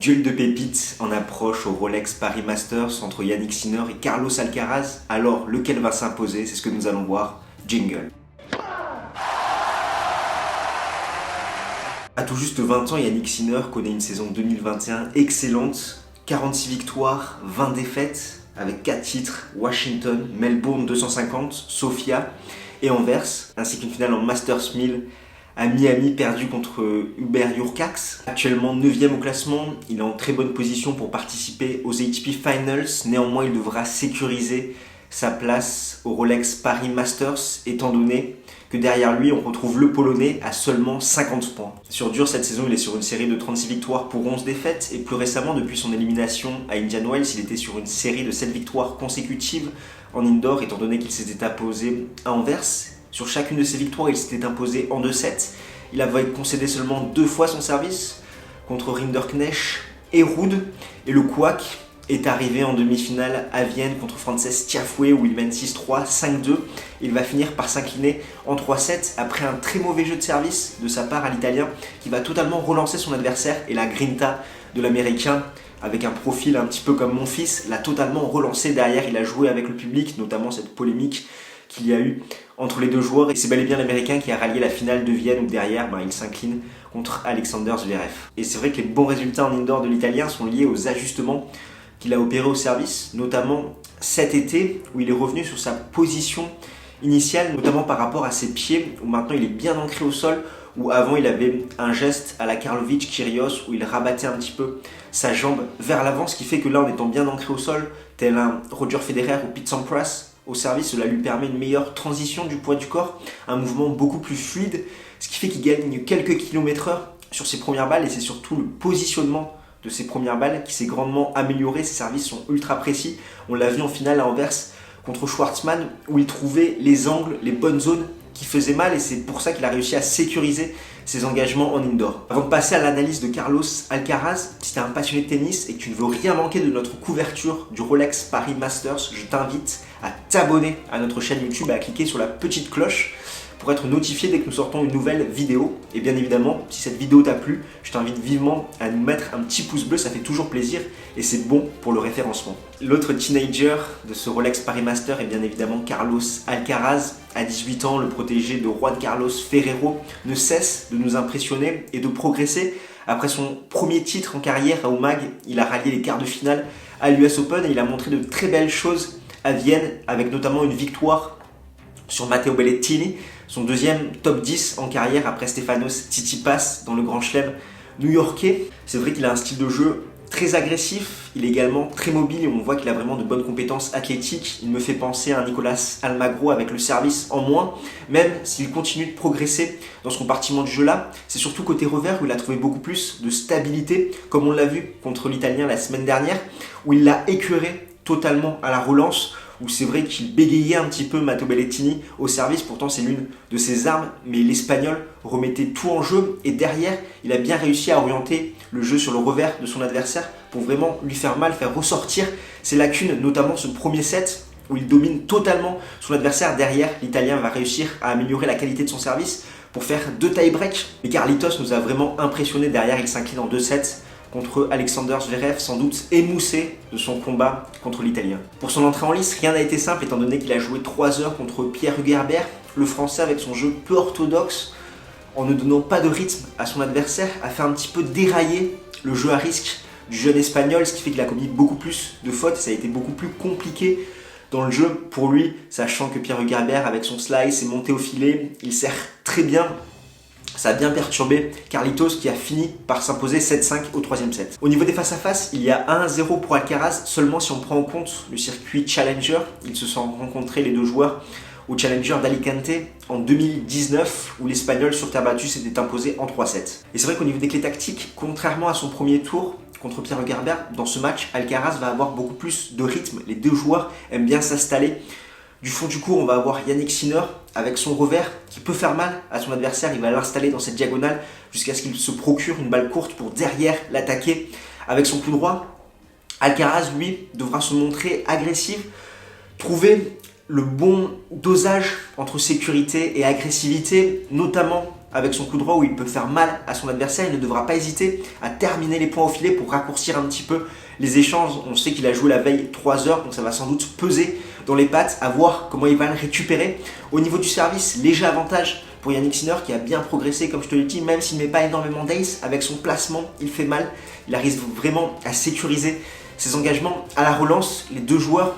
Duel de pépites en approche au Rolex Paris Masters entre Yannick Sinner et Carlos Alcaraz. Alors, lequel va s'imposer? C'est ce que nous allons voir. Jingle. À tout juste 20 ans, Yannick Sinner connaît une saison 2021 excellente. 46 victoires, 20 défaites, avec 4 titres, Washington, Melbourne 250, Sofia et Anvers, ainsi qu'une finale en Masters 1000 à Miami perdu contre Hubert Hurkacz. Actuellement 9e au classement, il est en très bonne position pour participer aux ATP Finals. Néanmoins, il devra sécuriser sa place au Rolex Paris Masters, étant donné que derrière lui, on retrouve le Polonais à seulement 50 points. Sur dur, cette saison, il est sur une série de 36 victoires pour 11 défaites, et plus récemment, depuis son élimination à Indian Wells, il était sur une série de 7 victoires consécutives en indoor, étant donné qu'il s'était imposé à Anvers. Sur chacune de ses victoires, il s'était imposé en 2-7. Il avait concédé seulement 2 fois son service contre Rinderknecht et Ruud. Et le couac est arrivé en demi-finale à Vienne contre Frances Tiafoe où il mène 6-3, 5-2. Il va finir par s'incliner en 3-7 après un très mauvais jeu de service de sa part à l'Italien qui va totalement relancer son adversaire, et la grinta de l'Américain avec un profil un petit peu comme mon fils l'a totalement relancé derrière. Il a joué avec le public, notamment cette polémique qu'il y a eu entre les deux joueurs, et c'est bel et bien l'Américain qui a rallié la finale de Vienne où derrière il s'incline contre Alexander Zverev. Et c'est vrai que les bons résultats en indoor de l'Italien sont liés aux ajustements qu'il a opérés au service, notamment cet été où il est revenu sur sa position initiale, notamment par rapport à ses pieds où maintenant il est bien ancré au sol, où avant il avait un geste à la Karlovic Kyrgios où il rabattait un petit peu sa jambe vers l'avant, ce qui fait que là, en étant bien ancré au sol, tel un Roger Federer ou Pete Sampras au service, cela lui permet une meilleure transition du poids du corps, un mouvement beaucoup plus fluide, ce qui fait qu'il gagne quelques kilomètres/heure sur ses premières balles, et c'est surtout le positionnement de ses premières balles qui s'est grandement amélioré. Ses services sont ultra précis. On l'a vu en finale à Anvers contre Schwartzmann où il trouvait les angles, les bonnes zones qui faisaient mal, et c'est pour ça qu'il a réussi à sécuriser ses engagements en indoor. Avant de passer à l'analyse de Carlos Alcaraz, si tu es un passionné de tennis et que tu ne veux rien manquer de notre couverture du Rolex Paris Masters, je t'invite à t'abonner à notre chaîne YouTube et à cliquer sur la petite cloche pour être notifié dès que nous sortons une nouvelle vidéo. Et bien évidemment, si cette vidéo t'a plu, je t'invite vivement à nous mettre un petit pouce bleu, ça fait toujours plaisir et c'est bon pour le référencement. L'autre teenager de ce Rolex Paris Master est bien évidemment Carlos Alcaraz. À 18 ans, le protégé de Juan Carlos Ferrero ne cesse de nous impressionner et de progresser. Après son premier titre en carrière à Umag, il a rallié les quarts de finale à l'US Open et il a montré de très belles choses à Vienne, avec notamment une victoire sur Matteo Berrettini, son deuxième top 10 en carrière après Stefanos Tsitsipas dans le Grand Chelem new-yorkais. C'est vrai qu'il a un style de jeu très agressif, il est également très mobile et on voit qu'il a vraiment de bonnes compétences athlétiques. Il me fait penser à un Nicolas Almagro avec le service en moins, même s'il continue de progresser dans ce compartiment du jeu là. C'est surtout côté revers où il a trouvé beaucoup plus de stabilité, comme on l'a vu contre l'Italien la semaine dernière, où il l'a écœuré totalement à la relance, où c'est vrai qu'il bégayait un petit peu Matteo Berrettini au service, pourtant c'est l'une de ses armes, mais l'Espagnol remettait tout en jeu et derrière, il a bien réussi à orienter le jeu sur le revers de son adversaire pour vraiment lui faire mal, faire ressortir ses lacunes, notamment ce premier set où il domine totalement son adversaire. Derrière, l'Italien va réussir à améliorer la qualité de son service pour faire 2 tie-breaks. Mais Carlitos nous a vraiment impressionné derrière, il s'incline en 2-7 contre Alexander Zverev, sans doute émoussé de son combat contre l'Italien. Pour son entrée en lice, rien n'a été simple étant donné qu'il a joué 3 heures contre Pierre Hugerbert, le Français avec son jeu peu orthodoxe, en ne donnant pas de rythme à son adversaire, a fait un petit peu dérailler le jeu à risque du jeune Espagnol, ce qui fait qu'il a commis beaucoup plus de fautes, ça a été beaucoup plus compliqué dans le jeu pour lui, sachant que Pierre Hugerbert avec son slice est monté au filet, il sert très bien. Ça a bien perturbé Carlitos qui a fini par s'imposer 7-5 au 3e set. Au niveau des face-à-face, il y a 1-0 pour Alcaraz, seulement si on prend en compte le circuit Challenger. Ils se sont rencontrés les deux joueurs au Challenger d'Alicante en 2019 où l'Espagnol sur terre battue s'était imposé en 3-7. Et c'est vrai qu'au niveau des clés tactiques, contrairement à son premier tour contre Pierre Hugerbert, dans ce match, Alcaraz va avoir beaucoup plus de rythme. Les deux joueurs aiment bien s'installer. Du fond du court, on va avoir Yannick Sinner avec son revers qui peut faire mal à son adversaire. Il va l'installer dans cette diagonale jusqu'à ce qu'il se procure une balle courte pour derrière l'attaquer avec son coup droit. Alcaraz, lui, devra se montrer agressif, trouver le bon dosage entre sécurité et agressivité, notamment avec son coup droit où il peut faire mal à son adversaire. Il ne devra pas hésiter à terminer les points au filet pour raccourcir un petit peu les échanges. On sait qu'il a joué la veille 3 heures, donc ça va sans doute peser dans les pattes, à voir comment il va le récupérer. Au niveau du service, léger avantage pour Yannick Sinner qui a bien progressé, comme je te l'ai dit, même s'il ne met pas énormément d'ace, avec son placement, il fait mal. Il arrive vraiment à sécuriser ses engagements. À la relance, les deux joueurs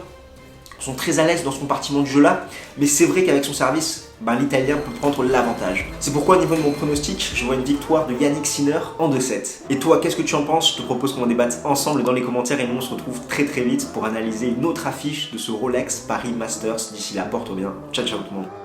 sont très à l'aise dans ce compartiment du jeu là, mais c'est vrai qu'avec son service, l'Italien peut prendre l'avantage. C'est pourquoi au niveau de mon pronostic, je vois une victoire de Yannick Sinner en 2-7. Et toi, qu'est-ce que tu en penses? Je te propose qu'on en débatte ensemble dans les commentaires et nous on se retrouve très vite pour analyser une autre affiche de ce Rolex Paris Masters. D'ici là, porte-toi bien. Ciao ciao tout le monde.